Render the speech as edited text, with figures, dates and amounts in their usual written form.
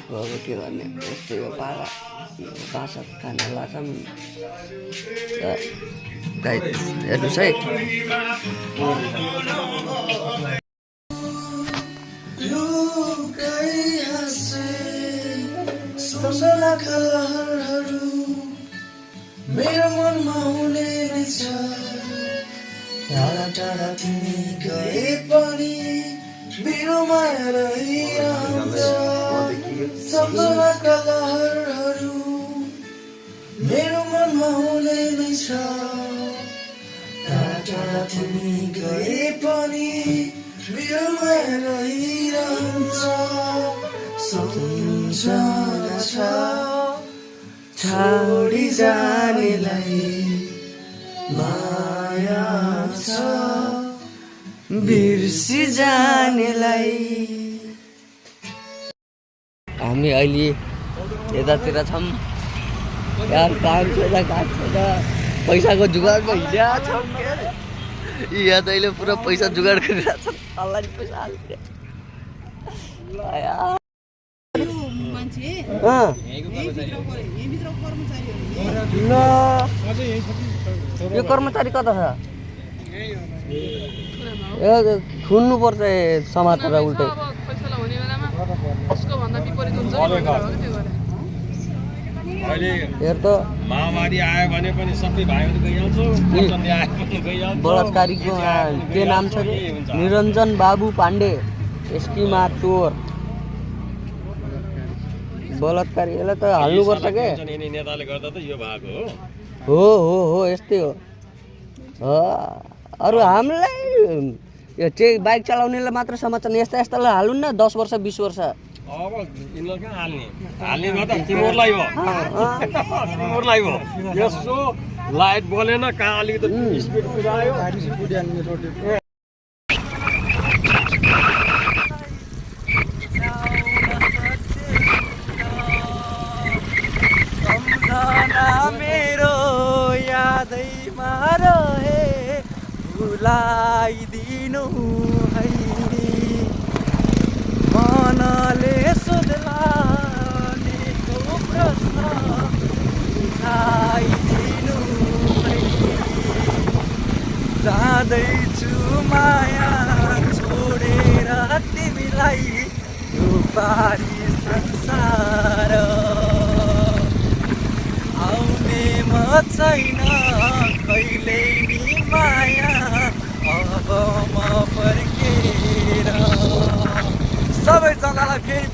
अब के गर्ने यस्तै हो पारा बासा खाना लाग्छौँ गाइस हेर्नुहोस् है मेरो मनमा हुने छ टाढा टाढा तिमी गए पनि मेरो माया रहिरहन्छ सम्झनाका लहरहरू मेरो मनमा हुने नै छ टाढा टाढा तिमी गए पनि मेरो माया रहिरहन्छ सम्झना छ छोडी जानेलाई माया छ बिर्सी जानेलाई। हामी अहिले यतातिर छौँ यार काम छैन पैसाको जुगाडमा हिँडेका छौँ यहाँ त अहिले पुरा पैसा जुगाड गरिरहेको छ अल्लाह नि पैसा हाल्छ यो कर्मचारी कता छ खुल्नु पर्छ समातेर उल्टै हेर त महामारी आयो भने पनि सबै भाइहरू गइहाल्छ बलात्कारीको के नाम छ निरञ्जन बाबु पाण्डे एस्किमा चोर बलात्कारी यसलाई त हाल्नुपर्छ के नेताले गर्दा त यो भएको हो यस्तै हो अरू हामीलाई यो चाहिँ बाइक चलाउनेलाई मात्र समाचार यस्ता यस्तालाई हालौँ न 10 वर्ष 20 वर्ष अब यिनीलाई कहाँ हाल्ने त तिमीहरूलाई हो तिमीहरूलाई हो यसो लाइट बोलेन कहाँ अलिकति स्पिड कुदायो मेरो यादैमा रहे भुलाइदिनु है मनले सोध्ला प्रश्न बुझाइदिनु है जाँदैछु माया छोडेर तिमीलाई यो पारी संसार आउने म छैन कहिले नि माया अब म फर्केर सबैजनालाई फेरि